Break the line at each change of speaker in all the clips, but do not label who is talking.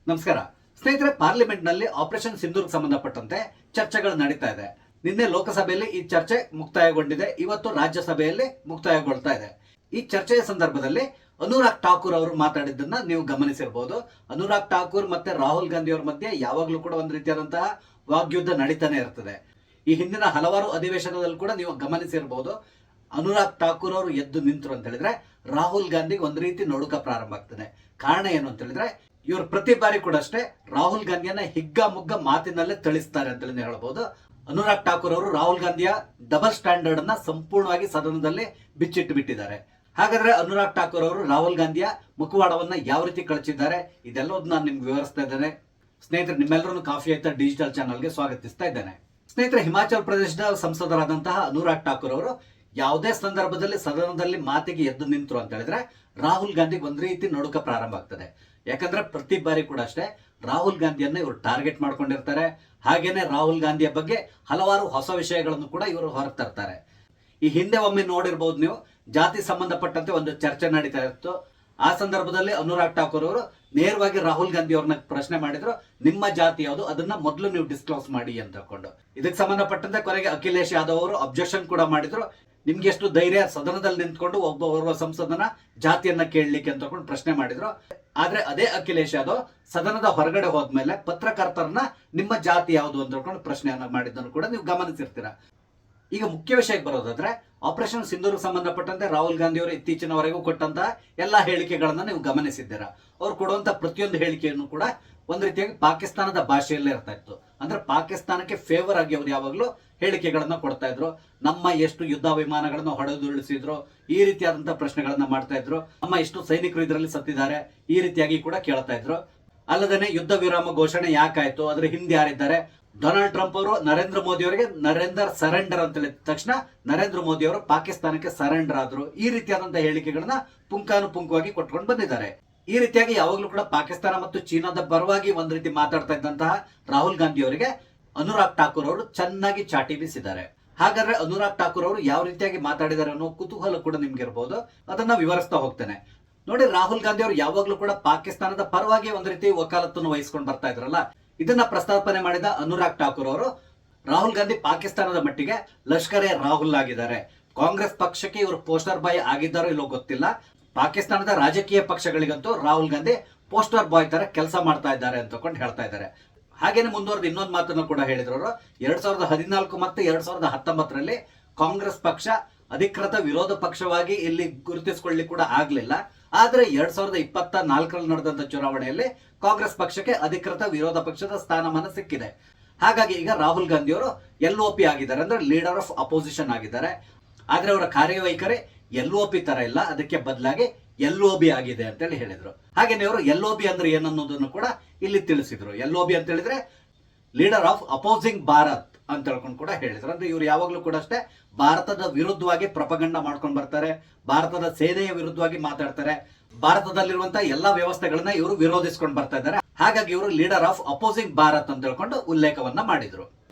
ನಮಸ್ಕಾರ ಸ್ನೇಹಿತರೆ, ಪಾರ್ಲಿಮೆಂಟ್ನಲ್ಲಿ ಆಪರೇಷನ್ ಸಿಂಧೂರ್ಗೆ ಸಂಬಂಧಪಟ್ಟಂತೆ ಚರ್ಚೆಗಳು ನಡೀತಾ ಇದೆ. ನಿನ್ನೆ ಲೋಕಸಭೆಯಲ್ಲಿ ಈ ಚರ್ಚೆ ಮುಕ್ತಾಯಗೊಂಡಿದೆ. ಇವತ್ತು ರಾಜ್ಯಸಭೆಯಲ್ಲಿ ಮುಕ್ತಾಯಗೊಳ್ತಾ ಇದೆ. ಈ ಚರ್ಚೆಯ ಸಂದರ್ಭದಲ್ಲಿ ಅನುರಾಗ್ ಠಾಕೂರ್ ಅವರು ಮಾತಾಡಿದ್ದನ್ನ ನೀವು ಗಮನಿಸಿರಬಹುದು. ಅನುರಾಗ್ ಠಾಕೂರ್ ಮತ್ತೆ ರಾಹುಲ್ ಗಾಂಧಿ ಅವರ ಮಧ್ಯೆ ಯಾವಾಗಲೂ ಕೂಡ ಒಂದು ರೀತಿಯಾದಂತಹ ವಾಗ್ಯುದ್ಧ ನಡೀತಾನೆ ಇರ್ತದೆ. ಈ ಹಿಂದಿನ ಹಲವಾರು ಅಧಿವೇಶನದಲ್ಲಿ ಕೂಡ ನೀವು ಗಮನಿಸಿರಬಹುದು. ಅನುರಾಗ್ ಠಾಕೂರ್ ಅವರು ಎದ್ದು ನಿಂತರು ಅಂತ ಹೇಳಿದ್ರೆ ರಾಹುಲ್ ಗಾಂಧಿಗೆ ಒಂದು ರೀತಿ ನಡುಕ ಪ್ರಾರಂಭ ಆಗ್ತದೆ. ಕಾರಣ ಏನು ಅಂತ ಹೇಳಿದ್ರೆ ಇವರು ಪ್ರತಿ ಬಾರಿ ಕೂಡ ಅಷ್ಟೇ ರಾಹುಲ್ ಗಾಂಧಿಯನ್ನ ಹಿಗ್ಗಾಮುಗ್ಗ ಮಾತಿನಲ್ಲೇ ತಿಳಿಸ್ತಾರೆ ಅಂತ ಹೇಳಬಹುದು. ಅನುರಾಗ್ ಠಾಕೂರ್ ಅವರು ರಾಹುಲ್ ಗಾಂಧಿಯ ಡಬಲ್ ಸ್ಟ್ಯಾಂಡರ್ಡ್ ಅನ್ನ ಸಂಪೂರ್ಣವಾಗಿ ಸದನದಲ್ಲಿ ಬಿಚ್ಚಿಟ್ಟು ಬಿಟ್ಟಿದ್ದಾರೆ. ಹಾಗಾದ್ರೆ ಅನುರಾಗ್ ಠಾಕೂರ್ ಅವರು ರಾಹುಲ್ ಗಾಂಧಿಯ ಮುಖವಾಡವನ್ನ ಯಾವ ರೀತಿ ಕಳಚಿದ್ದಾರೆ ಇದೆಲ್ಲವನ್ನು ನಾನು ನಿಮ್ಗೆ ವಿವರಿಸ್ತಾ ಇದ್ದೇನೆ. ಸ್ನೇಹಿತರೆ, ನಿಮ್ಮೆಲ್ಲರನ್ನು ಕಾಫಿ ಆಯ್ತಾ ಡಿಜಿಟಲ್ ಚಾನಲ್ಗೆ ಸ್ವಾಗತಿಸ್ತಾ ಇದ್ದೇನೆ. ಸ್ನೇಹಿತರೆ, ಹಿಮಾಚಲ ಪ್ರದೇಶದ ಸಂಸದರಾದಂತಹ ಅನುರಾಗ್ ಠಾಕೂರ್ ಅವರು ಯಾವುದೇ ಸಂದರ್ಭದಲ್ಲಿ ಸದನದಲ್ಲಿ ಮಾತಿಗೆ ಎದ್ದು ನಿಂತರು ಅಂತ ಹೇಳಿದ್ರೆ ರಾಹುಲ್ ಗಾಂಧಿಗೆ ಒಂದ್ ರೀತಿ ನಡುಕ ಪ್ರಾರಂಭ ಆಗ್ತದೆ. ಯಾಕಂದ್ರೆ ಪ್ರತಿ ಬಾರಿ ಕೂಡ ಅಷ್ಟೇ ರಾಹುಲ್ ಗಾಂಧಿಯನ್ನ ಇವರು ಟಾರ್ಗೆಟ್ ಮಾಡ್ಕೊಂಡಿರ್ತಾರೆ. ಹಾಗೇನೆ ರಾಹುಲ್ ಗಾಂಧಿಯ ಬಗ್ಗೆ ಹಲವಾರು ಹೊಸ ವಿಷಯಗಳನ್ನು ಕೂಡ ಇವರು ಹೊರಗೆ ತರ್ತಾರೆ. ಈ ಹಿಂದೆ ಒಮ್ಮೆ ನೋಡಿರ್ಬಹುದು ನೀವು, ಜಾತಿ ಸಂಬಂಧಪಟ್ಟಂತೆ ಒಂದು ಚರ್ಚೆ ನಡೀತಾ ಇತ್ತು. ಆ ಸಂದರ್ಭದಲ್ಲಿ ಅನುರಾಗ್ ಠಾಕೂರ್ ಅವರು ನೇರವಾಗಿ ರಾಹುಲ್ ಗಾಂಧಿ ಅವ್ರನ್ನ ಪ್ರಶ್ನೆ ಮಾಡಿದ್ರು, ನಿಮ್ಮ ಜಾತಿ ಯಾವುದು, ಅದನ್ನ ಮೊದಲು ನೀವು ಡಿಸ್ಕ್ಲೋಸ್ ಮಾಡಿ ಅಂತ ಹೇಳ್ಕೊಂಡು. ಇದಕ್ಕೆ ಸಂಬಂಧಪಟ್ಟಂತೆ ಕೊನೆಗೆ ಅಖಿಲೇಶ್ ಯಾದವ್ ಅವರು ಅಬ್ಜೆಕ್ಷನ್ ಕೂಡ ಮಾಡಿದ್ರು. ನಿಮ್ಗೆ ಎಷ್ಟು ಧೈರ್ಯ ಸದನದಲ್ಲಿ ನಿಂತ್ಕೊಂಡು ಓರ್ವ ಸಂಸದನ ಜಾತಿಯನ್ನ ಕೇಳಲಿಕ್ಕೆ ಅಂತ ಪ್ರಶ್ನೆ ಮಾಡಿದ್ರು. ಆದ್ರೆ ಅದೇ ಅಖಿಲೇಶ್ ಯಾದವ್ ಸದನದ ಹೊರಗಡೆ ಹೋದ್ಮೇಲೆ ಪತ್ರಕರ್ತರನ್ನ ನಿಮ್ಮ ಜಾತಿ ಯಾವುದು ಅಂತ ಹೇಳ್ಕೊಂಡು ಪ್ರಶ್ನೆಯನ್ನ ಮಾಡಿದ್ದನ್ನು ಕೂಡ ನೀವು ಗಮನಿಸಿರ್ತೀರ. ಈಗ ಮುಖ್ಯ ವಿಷಯಕ್ಕೆ ಬರೋದಾದ್ರೆ ಆಪರೇಷನ್ ಸಿಂಧೂರ್ಗೆ ಸಂಬಂಧಪಟ್ಟಂತೆ ರಾಹುಲ್ ಗಾಂಧಿ ಅವರು ಇತ್ತೀಚಿನವರೆಗೂ ಕೊಟ್ಟಂತಹ ಎಲ್ಲಾ ಹೇಳಿಕೆಗಳನ್ನ ನೀವು ಗಮನಿಸಿದ್ದೀರಾ. ಅವ್ರು ಕೊಡುವಂತ ಪ್ರತಿಯೊಂದು ಹೇಳಿಕೆಯನ್ನು ಕೂಡ ಒಂದ್ ರೀತಿಯಾಗಿ ಪಾಕಿಸ್ತಾನದ ಭಾಷೆಯಲ್ಲೇ ಇರ್ತಾ ಇತ್ತು. ಅಂದ್ರೆ ಪಾಕಿಸ್ತಾನಕ್ಕೆ ಫೇವರ್ ಆಗಿ ಅವ್ರು ಯಾವಾಗಲೂ ಹೇಳಿಕೆಗಳನ್ನ ಕೊಡ್ತಾ ಇದ್ರು. ನಮ್ಮ ಎಷ್ಟು ಯುದ್ಧ ವಿಮಾನಗಳನ್ನು ಹೊಡೆದುರುಳಿಸಿದ್ರು, ಈ ರೀತಿಯಾದಂತಹ ಪ್ರಶ್ನೆಗಳನ್ನ ಮಾಡ್ತಾ ಇದ್ರು. ನಮ್ಮ ಎಷ್ಟು ಸೈನಿಕರು ಇದರಲ್ಲಿ ಸತ್ತಿದ್ದಾರೆ, ಈ ರೀತಿಯಾಗಿ ಕೂಡ ಕೇಳ್ತಾ ಇದ್ರು. ಅಲ್ಲದೆ ಯುದ್ಧ ವಿರಾಮ ಘೋಷಣೆ ಯಾಕಾಯ್ತು, ಅದ್ರ ಹಿಂದೆ ಯಾರಿದ್ದಾರೆ. ಡೊನಾಲ್ಡ್ ಟ್ರಂಪ್ ಅವರು ನರೇಂದ್ರ ಮೋದಿ ಅವರಿಗೆ ನರೇಂದರ್ ಸರೆಂಡರ್ ಅಂತ ಹೇಳಿದ ತಕ್ಷಣ ನರೇಂದ್ರ ಮೋದಿ ಅವರು ಪಾಕಿಸ್ತಾನಕ್ಕೆ ಸರೆಂಡರ್ ಆದ್ರು. ಈ ರೀತಿಯಾದಂತಹ ಹೇಳಿಕೆಗಳನ್ನ ಪುಂಖಾನುಪುಂಖವಾಗಿ ಕೊಟ್ಕೊಂಡು ಬಂದಿದ್ದಾರೆ. ಈ ರೀತಿಯಾಗಿ ಯಾವಾಗಲೂ ಕೂಡ ಪಾಕಿಸ್ತಾನ ಮತ್ತು ಚೀನಾದ ಪರವಾಗಿ ಒಂದ್ ರೀತಿ ಮಾತಾಡ್ತಾ ಇದ್ದಂತಹ ರಾಹುಲ್ ಗಾಂಧಿ ಅವರಿಗೆ ಅನುರಾಗ್ ಠಾಕೂರ್ ಅವರು ಚೆನ್ನಾಗಿ ಚಾಟಿ ಬೀಸಿದ್ದಾರೆ. ಹಾಗಾದ್ರೆ ಅನುರಾಗ್ ಠಾಕೂರ್ ಅವರು ಯಾವ ರೀತಿಯಾಗಿ ಮಾತಾಡಿದ್ದಾರೆ ಅನ್ನೋ ಕುತೂಹಲ ಕೂಡ ನಿಮ್ಗೆ ಇರಬಹುದು. ಅದನ್ನ ವಿವರಿಸ್ತಾ ಹೋಗ್ತೇನೆ. ನೋಡಿ, ರಾಹುಲ್ ಗಾಂಧಿ ಅವರು ಯಾವಾಗ್ಲೂ ಕೂಡ ಪಾಕಿಸ್ತಾನದ ಪರವಾಗಿ ಒಂದ್ ರೀತಿ ವಕಾಲತ್ತನ್ನು ವಹಿಸ್ಕೊಂಡು ಬರ್ತಾ ಇದ್ರಲ್ಲ, ಇದನ್ನ ಪ್ರಸ್ತಾಪನೆ ಮಾಡಿದ ಅನುರಾಗ್ ಠಾಕೂರ್ ಅವರು ರಾಹುಲ್ ಗಾಂಧಿ ಪಾಕಿಸ್ತಾನದ ಮಟ್ಟಿಗೆ ಲಷ್ಕರ್ ಎ ರಾಹುಲ್ ಆಗಿದ್ದಾರೆ. ಕಾಂಗ್ರೆಸ್ ಪಕ್ಷಕ್ಕೆ ಇವರು ಪೋಸ್ಟರ್ ಬಾಯ್ ಆಗಿದ್ದಾರೋ ಇಲ್ಲೋ ಗೊತ್ತಿಲ್ಲ. ಪಾಕಿಸ್ತಾನದ ರಾಜಕೀಯ ಪಕ್ಷಗಳಿಗಂತೂ ರಾಹುಲ್ ಗಾಂಧಿ ಪೋಸ್ಟರ್ ಬಾಯ್ ತರ ಕೆಲಸ ಮಾಡ್ತಾ ಇದ್ದಾರೆ ಅಂತಕೊಂಡು ಹೇಳ್ತಾ ಇದ್ದಾರೆ. ಹಾಗೇನೆ ಮುಂದುವರೆದು ಇನ್ನೊಂದು ಮಾತನ್ನು ಕೂಡ ಹೇಳಿದ್ರು. 2014 ಮತ್ತು 2019ರಲ್ಲಿ ಕಾಂಗ್ರೆಸ್ ಪಕ್ಷ ಅಧಿಕೃತ ವಿರೋಧ ಪಕ್ಷವಾಗಿ ಇಲ್ಲಿ ಗುರುತಿಸಿಕೊಳ್ಳಿ ಕೂಡ ಆಗ್ಲಿಲ್ಲ. ಆದ್ರೆ 2024ರಲ್ಲಿ ನಡೆದಂತ ಚುನಾವಣೆಯಲ್ಲಿ ಕಾಂಗ್ರೆಸ್ ಪಕ್ಷಕ್ಕೆ ಅಧಿಕೃತ ವಿರೋಧ ಪಕ್ಷದ ಸ್ಥಾನಮಾನ ಸಿಕ್ಕಿದೆ. ಹಾಗಾಗಿ ಈಗ ರಾಹುಲ್ ಗಾಂಧಿ ಅವರು LOP ಆಗಿದ್ದಾರೆ, ಅಂದ್ರೆ ಲೀಡರ್ ಆಫ್ ಅಪೋಸಿಷನ್ ಆಗಿದ್ದಾರೆ. ಆದ್ರೆ ಅವರ ಕಾರ್ಯವೈಖರಿ LOP ತರ ಇಲ್ಲ, ಅದಕ್ಕೆ ಬದಲಾಗಿ LOB ಆಗಿದೆ ಅಂತೇಳಿ ಹೇಳಿದ್ರು. ಹಾಗೇನೆ ಅವರು LOB ಅಂದ್ರೆ ಏನನ್ನೋದನ್ನು ಕೂಡ ಇಲ್ಲಿ ತಿಳಿಸಿದ್ರು. LOB ಅಂತ ಹೇಳಿದ್ರೆ ಲೀಡರ್ ಆಫ್ ಅಪೋಸಿಂಗ್ ಭಾರತ್ ಅಂತ ಹೇಳ್ಕೊಂಡು ಕೂಡ ಹೇಳಿದ್ರು. ಅಂದ್ರೆ ಇವರು ಯಾವಾಗ್ಲೂ ಕೂಡ ಅಷ್ಟೇ ಭಾರತದ ವಿರುದ್ಧವಾಗಿ ಪ್ರಪಗಂಡ ಮಾಡ್ಕೊಂಡು ಬರ್ತಾರೆ, ಭಾರತದ ಸೇನೆಯ ವಿರುದ್ಧವಾಗಿ ಮಾತಾಡ್ತಾರೆ, ಭಾರತದಲ್ಲಿರುವಂತಹ ಎಲ್ಲಾ ವ್ಯವಸ್ಥೆಗಳನ್ನ ಇವರು ವಿರೋಧಿಸ್ಕೊಂಡು ಬರ್ತಾ ಇದ್ದಾರೆ. ಹಾಗಾಗಿ ಇವರು ಲೀಡರ್ ಆಫ್ ಅಪೋಸಿಂಗ್ ಭಾರತ್ ಅಂತ ಹೇಳ್ಕೊಂಡು ಉಲ್ಲೇಖವನ್ನ ಮಾಡಿದ್ರು.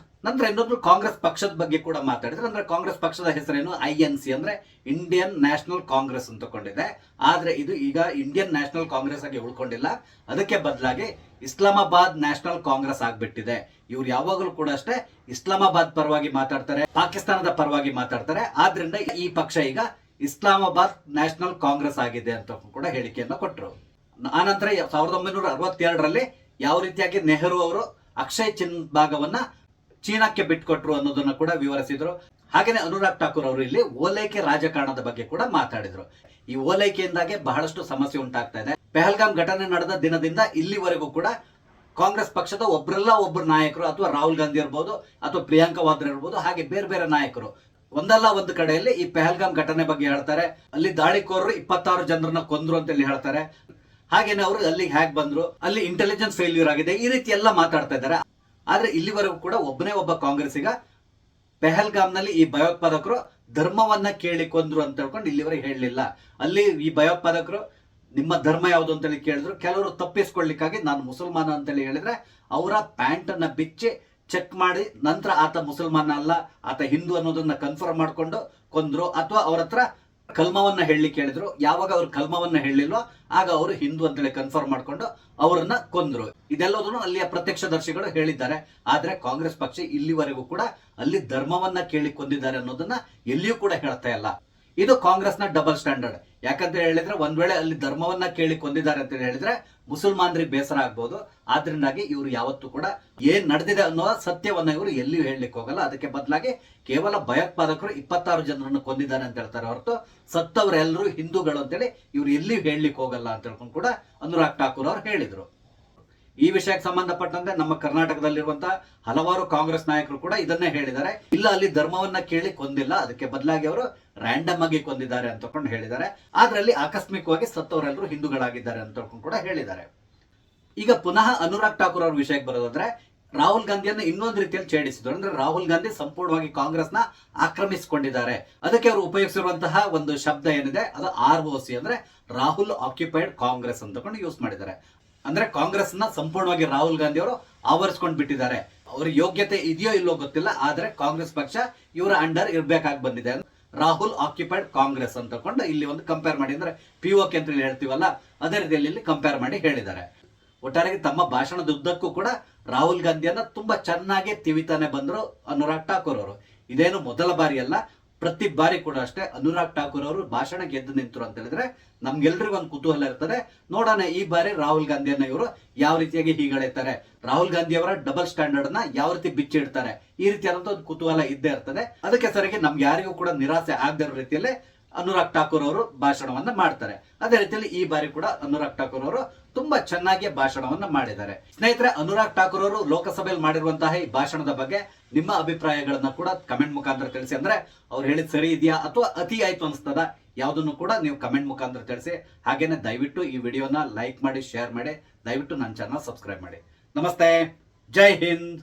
ನಂತರ ಇನ್ನೊಂದು ಕಾಂಗ್ರೆಸ್ ಪಕ್ಷದ ಬಗ್ಗೆ ಕೂಡ ಮಾತಾಡಿದ್ರು. ಅಂದ್ರೆ ಕಾಂಗ್ರೆಸ್ ಪಕ್ಷದ ಹೆಸರೇನು INC ಅಂದ್ರೆ ಇಂಡಿಯನ್ ನ್ಯಾಷನಲ್ ಕಾಂಗ್ರೆಸ್ ಅಂತ ಕೊಂಡಿದೆ. ಆದ್ರೆ ಇದು ಈಗ ಇಂಡಿಯನ್ ನ್ಯಾಷನಲ್ ಕಾಂಗ್ರೆಸ್ ಆಗಿ ಉಳ್ಕೊಂಡಿಲ್ಲ, ಅದಕ್ಕೆ ಬದಲಾಗಿ ಇಸ್ಲಾಮಾಬಾದ್ ನ್ಯಾಷನಲ್ ಕಾಂಗ್ರೆಸ್ ಆಗ್ಬಿಟ್ಟಿದೆ. ಇವ್ರು ಯಾವಾಗಲೂ ಕೂಡ ಅಷ್ಟೇ ಇಸ್ಲಾಮಾಬಾದ್ ಪರವಾಗಿ ಮಾತಾಡ್ತಾರೆ, ಪಾಕಿಸ್ತಾನದ ಪರವಾಗಿ ಮಾತಾಡ್ತಾರೆ. ಆದ್ರಿಂದ ಈ ಪಕ್ಷ ಈಗ ಇಸ್ಲಾಮಾಬಾದ್ ನ್ಯಾಷನಲ್ ಕಾಂಗ್ರೆಸ್ ಆಗಿದೆ ಅಂತ ಕೂಡ ಹೇಳಿಕೆಯನ್ನು ಕೊಟ್ಟರು. ಆನಂತರ 1962ರಲ್ಲಿ ಯಾವ ರೀತಿಯಾಗಿ ನೆಹರು ಅವರು ಅಕ್ಷಯ್ ಚಿನ್ ಭಾಗವನ್ನ ಚೀನಾಕ್ಕೆ ಬಿಟ್ಕೊಟ್ರು ಅನ್ನೋದನ್ನ ಕೂಡ ವಿವರಿಸಿದ್ರು. ಹಾಗೇನೆ ಅನುರಾಗ್ ಠಾಕೂರ್ ಅವರು ಇಲ್ಲಿ ಓಲೈಕೆ ರಾಜಕಾರಣದ ಬಗ್ಗೆ ಕೂಡ ಮಾತಾಡಿದ್ರು. ಈ ಓಲೈಕೆಯಿಂದಾಗೆ ಬಹಳಷ್ಟು ಸಮಸ್ಯೆ ಉಂಟಾಗ್ತಾ ಇದೆ. ಪೆಹಲ್ಗಾಮ್ ಘಟನೆ ನಡೆದ ದಿನದಿಂದ ಇಲ್ಲಿವರೆಗೂ ಕೂಡ ಕಾಂಗ್ರೆಸ್ ಪಕ್ಷದ ಒಬ್ಬರು ನಾಯಕರು, ಅಥವಾ ರಾಹುಲ್ ಗಾಂಧಿ ಇರ್ಬೋದು ಅಥವಾ ಪ್ರಿಯಾಂಕಾ ವಾದ್ರಾ ಇರ್ಬೋದು, ಹಾಗೆ ಬೇರೆ ಬೇರೆ ನಾಯಕರು ಒಂದಲ್ಲ ಒಂದು ಕಡೆಯಲ್ಲಿ ಈ ಪೆಹಲ್ಗಾಮ್ ಘಟನೆ ಬಗ್ಗೆ ಹೇಳ್ತಾರೆ. ಅಲ್ಲಿ ದಾಳಿಕೋರರು 26 ಜನರನ್ನ ಕೊಂದ್ರು ಅಂತ ಹೇಳಿ ಹೇಳ್ತಾರೆ. ಹಾಗೇನೆ ಅವರು ಅಲ್ಲಿಗೆ ಹೇಗೆ ಬಂದ್ರು, ಅಲ್ಲಿ ಇಂಟೆಲಿಜೆನ್ಸ್ ಫೇಲ್ಯೂರ್ ಆಗಿದೆ, ಈ ರೀತಿ ಎಲ್ಲ ಮಾತಾಡ್ತಾ ಇದ್ದಾರೆ. ಆದ್ರೆ ಇಲ್ಲಿವರೆಗೂ ಕೂಡ ಒಬ್ಬ ಕಾಂಗ್ರೆಸ್ಸಿಗ ಪೆಹಲ್ಗಾಮ್ನಲ್ಲಿ ಈ ಭಯೋತ್ಪಾದಕರು ಧರ್ಮವನ್ನ ಕೇಳಿ ಕೊಂದ್ರು ಅಂತ ಹೇಳ್ಕೊಂಡು ಇಲ್ಲಿವರೆಗೆ ಹೇಳಲಿಲ್ಲ. ಅಲ್ಲಿ ಈ ಭಯೋತ್ಪಾದಕರು ನಿಮ್ಮ ಧರ್ಮ ಯಾವುದು ಅಂತೇಳಿ ಕೇಳಿದ್ರು. ಕೆಲವರು ತಪ್ಪಿಸ್ಕೊಳ್ಲಿಕ್ಕಾಗಿ ನಾನು ಮುಸಲ್ಮಾನ ಅಂತೇಳಿ ಹೇಳಿದ್ರೆ ಅವರ ಪ್ಯಾಂಟ್ ಅನ್ನ ಬಿಚ್ಚಿ ಚೆಕ್ ಮಾಡಿ ನಂತರ ಆತ ಮುಸಲ್ಮಾನ ಅಲ್ಲ, ಆತ ಹಿಂದೂ ಅನ್ನೋದನ್ನ ಕನ್ಫರ್ಮ್ ಮಾಡ್ಕೊಂಡು ಕೊಂದ್ರು. ಅಥವಾ ಅವ್ರ ಹತ್ರ ಕಲ್ಮವನ್ನ ಹೇಳಲಿಕ್ಕೆ ಹೇಳಿದ್ರು. ಯಾವಾಗ ಅವ್ರು ಕಲ್ಮವನ್ನ ಹೇಳಿಲ್ವೋ ಆಗ ಅವರು ಹಿಂದೂ ಅಂತೇಳಿ ಕನ್ಫರ್ಮ್ ಮಾಡ್ಕೊಂಡು ಅವರನ್ನ ಕೊಂದ್ರು. ಇದೆಲ್ಲದನ್ನು ಅಲ್ಲಿಯ ಪ್ರತ್ಯಕ್ಷದರ್ಶಿಗಳು ಹೇಳಿದ್ದಾರೆ. ಆದ್ರೆ ಕಾಂಗ್ರೆಸ್ ಪಕ್ಷ ಇಲ್ಲಿವರೆಗೂ ಕೂಡ ಅಲ್ಲಿ ಧರ್ಮವನ್ನ ಕೇಳಿ ಕೊಂದಿದ್ದಾರೆ ಅನ್ನೋದನ್ನ ಎಲ್ಲಿಯೂ ಕೂಡ ಹೇಳ್ತಾ ಇಲ್ಲ. ಇದು ಕಾಂಗ್ರೆಸ್ನ ಡಬಲ್ ಸ್ಟ್ಯಾಂಡರ್ಡ್. ಯಾಕಂತ ಹೇಳಿದ್ರೆ ಒಂದ್ ವೇಳೆ ಅಲ್ಲಿ ಧರ್ಮವನ್ನ ಕೇಳಿ ಕೊಂದಿದ್ದಾರೆ ಅಂತ ಹೇಳಿದ್ರೆ ಮುಸಲ್ಮಾನರಿಗೆ ಬೇಸರ ಆಗ್ಬಹುದು. ಆದ್ರಿಂದಾಗಿ ಇವರು ಯಾವತ್ತೂ ಕೂಡ ಏನ್ ನಡೆದಿದೆ ಅನ್ನೋ ಸತ್ಯವನ್ನ ಇವರು ಎಲ್ಲಿಯೂ ಹೇಳಲಿಕ್ಕೆ ಹೋಗಲ್ಲ. ಅದಕ್ಕೆ ಬದಲಾಗಿ ಕೇವಲ ಭಯೋತ್ಪಾದಕರು 26 ಜನರನ್ನು ಕೊಂದಿದ್ದಾರೆ ಅಂತ ಹೇಳ್ತಾರೆ ಹೊರತು ಸತ್ತವರೆಲ್ಲರೂ ಹಿಂದೂಗಳು ಅಂತೇಳಿ ಇವ್ರು ಎಲ್ಲಿಯೂ ಹೇಳಲಿಕ್ಕೆ ಹೋಗಲ್ಲ ಅಂತ ಹೇಳ್ಕೊಂಡು ಕೂಡ ಅನುರಾಗ್ ಠಾಕೂರ್ ಅವರು ಹೇಳಿದ್ರು. ಈ ವಿಷಯಕ್ಕೆ ಸಂಬಂಧಪಟ್ಟಂತೆ ನಮ್ಮ ಕರ್ನಾಟಕದಲ್ಲಿರುವಂತಹ ಹಲವಾರು ಕಾಂಗ್ರೆಸ್ ನಾಯಕರು ಕೂಡ ಇದನ್ನೇ ಹೇಳಿದ್ದಾರೆ. ಇಲ್ಲ, ಅಲ್ಲಿ ಧರ್ಮವನ್ನ ಕೇಳಿ ಕೊಂದಿಲ್ಲ, ಅದಕ್ಕೆ ಬದಲಾಗಿ ಅವರು ರ್ಯಾಂಡಮ್ ಆಗಿ ಕೊಂದಿದ್ದಾರೆ ಅಂತ ಹೇಳಿದ್ದಾರೆ. ಆದ್ರೆ ಅಲ್ಲಿ ಆಕಸ್ಮಿಕವಾಗಿ ಸತ್ತವರೆಲ್ಲರೂ ಹಿಂದೂಗಳಾಗಿದ್ದಾರೆ ಅಂತ ಕೂಡ ಹೇಳಿದ್ದಾರೆ. ಈಗ ಪುನಃ ಅನುರಾಗ್ ಠಾಕೂರ್ ಅವ್ರ ವಿಷಯಕ್ಕೆ ಬರೋದಾದ್ರೆ, ರಾಹುಲ್ ಗಾಂಧಿಯನ್ನ ಇನ್ನೊಂದು ರೀತಿಯಲ್ಲಿ ಛೇಡಿಸಿದ್ರು. ಅಂದ್ರೆ ರಾಹುಲ್ ಗಾಂಧಿ ಸಂಪೂರ್ಣವಾಗಿ ಕಾಂಗ್ರೆಸ್ನ ಆಕ್ರಮಿಸಿಕೊಂಡಿದ್ದಾರೆ. ಅದಕ್ಕೆ ಅವರು ಉಪಯೋಗಿಸಿರುವಂತಹ ಒಂದು ಶಬ್ದ ಏನಿದೆ ಅದು ROC, ಅಂದ್ರೆ ರಾಹುಲ್ ಆಕ್ಯುಪೈಡ್ ಕಾಂಗ್ರೆಸ್ ಅಂತ ಯೂಸ್ ಮಾಡಿದ್ದಾರೆ. ಅಂದ್ರೆ ಕಾಂಗ್ರೆಸ್ ನ ಸಂಪೂರ್ಣವಾಗಿ ರಾಹುಲ್ ಗಾಂಧಿ ಅವರು ಆವರಿಸ್ಕೊಂಡು ಬಿಟ್ಟಿದ್ದಾರೆ. ಅವ್ರ ಯೋಗ್ಯತೆ ಇದೆಯೋ ಇಲ್ಲೋ ಗೊತ್ತಿಲ್ಲ, ಆದ್ರೆ ಕಾಂಗ್ರೆಸ್ ಪಕ್ಷ ಇವರ ಅಂಡರ್ ಇರ್ಬೇಕಾಗಿ ಬಂದಿದೆ. ರಾಹುಲ್ ಆಕ್ಯುಪೈಡ್ ಕಾಂಗ್ರೆಸ್ ಅಂತ ಇಲ್ಲಿ ಒಂದು ಕಂಪೇರ್ ಮಾಡಿ, ಅಂದ್ರೆ POK ಅಂತ ಹೇಳ್ತೀವಲ್ಲ ಅದೇ ರೀತಿಯಲ್ಲಿ ಇಲ್ಲಿ ಕಂಪೇರ್ ಮಾಡಿ ಹೇಳಿದ್ದಾರೆ. ಒಟ್ಟಾರೆಯಾಗಿ ತಮ್ಮ ಭಾಷಣದ ಉದ್ದಕ್ಕೂ ಕೂಡ ರಾಹುಲ್ ಗಾಂಧಿಯನ್ನ ತುಂಬಾ ಚೆನ್ನಾಗಿ ತಿವಿತಾನೆ ಬಂದ್ರು ಅನುರಾಗ್ ಠಾಕೂರ್ ಅವರು. ಇದೇನು ಮೊದಲ ಬಾರಿ ಅಲ್ಲ, ಪ್ರತಿ ಬಾರಿ ಕೂಡ ಅಷ್ಟೇ ಅನುರಾಗ್ ಠಾಕೂರ್ ಅವರು ಭಾಷಣ ಗೆದ್ದು ನಿಂತರು ಅಂತ ಹೇಳಿದ್ರೆ ನಮ್ಗೆಲ್ರಿಗೂ ಒಂದು ಕುತೂಹಲ ಇರ್ತದೆ. ನೋಡೋಣ ಈ ಬಾರಿ ರಾಹುಲ್ ಗಾಂಧಿಯನ್ನ ಇವರು ಯಾವ ರೀತಿಯಾಗಿ ಹೀಗಳೆತ್ತಾರೆ, ರಾಹುಲ್ ಗಾಂಧಿ ಅವರ ಡಬಲ್ ಸ್ಟ್ಯಾಂಡರ್ಡ್ ನ ಯಾವ ರೀತಿ ಬಿಚ್ಚಿಡ್ತಾರೆ, ಈ ರೀತಿಯಾದಂತ ಒಂದು ಕುತೂಹಲ ಇದ್ದೇ ಇರ್ತದೆ. ಅದಕ್ಕೆ ಸರಿಗೆ ನಮ್ಗೆ ಯಾರಿಗೂ ಕೂಡ ನಿರಾಸೆ ಆಗದೇ ಇರೋ ರೀತಿಯಲ್ಲೇ ಅನುರಾಗ್ ಠಾಕೂರ್ ಅವರು ಭಾಷಣವನ್ನ ಮಾಡ್ತಾರೆ. ಅದೇ ರೀತಿಯಲ್ಲಿ ಈ ಬಾರಿ ಕೂಡ ಅನುರಾಗ್ ಠಾಕೂರ್ ಅವರು ತುಂಬಾ ಚೆನ್ನಾಗಿ ಭಾಷಣವನ್ನ ಮಾಡಿದ್ದಾರೆ. ಸ್ನೇಹಿತರೆ, ಅನುರಾಗ್ ಠಾಕೂರ್ ಅವರು ಲೋಕಸಭೆಯಲ್ಲಿ ಮಾಡಿರುವಂತಹ ಈ ಭಾಷಣದ ಬಗ್ಗೆ ನಿಮ್ಮ ಅಭಿಪ್ರಾಯಗಳನ್ನ ಕೂಡ ಕಮೆಂಟ್ ಮುಖಾಂತರ ತಿಳಿಸಿ. ಅಂದ್ರೆ ಅವ್ರು ಹೇಳಿದ್ ಸರಿ ಇದೆಯಾ ಅಥವಾ ಅತಿ ಆಯ್ತು ಅನಿಸ್ತದ, ಯಾವುದನ್ನು ಕೂಡ ನೀವು ಕಮೆಂಟ್ ಮುಖಾಂತರ ತಿಳಿಸಿ. ಹಾಗೇನೆ ದಯವಿಟ್ಟು ಈ ವಿಡಿಯೋನ ಲೈಕ್ ಮಾಡಿ, ಶೇರ್ ಮಾಡಿ, ದಯವಿಟ್ಟು ನನ್ನ ಚಾನಲ್ ಸಬ್ಸ್ಕ್ರೈಬ್ ಮಾಡಿ. ನಮಸ್ತೆ, ಜೈ ಹಿಂದ್.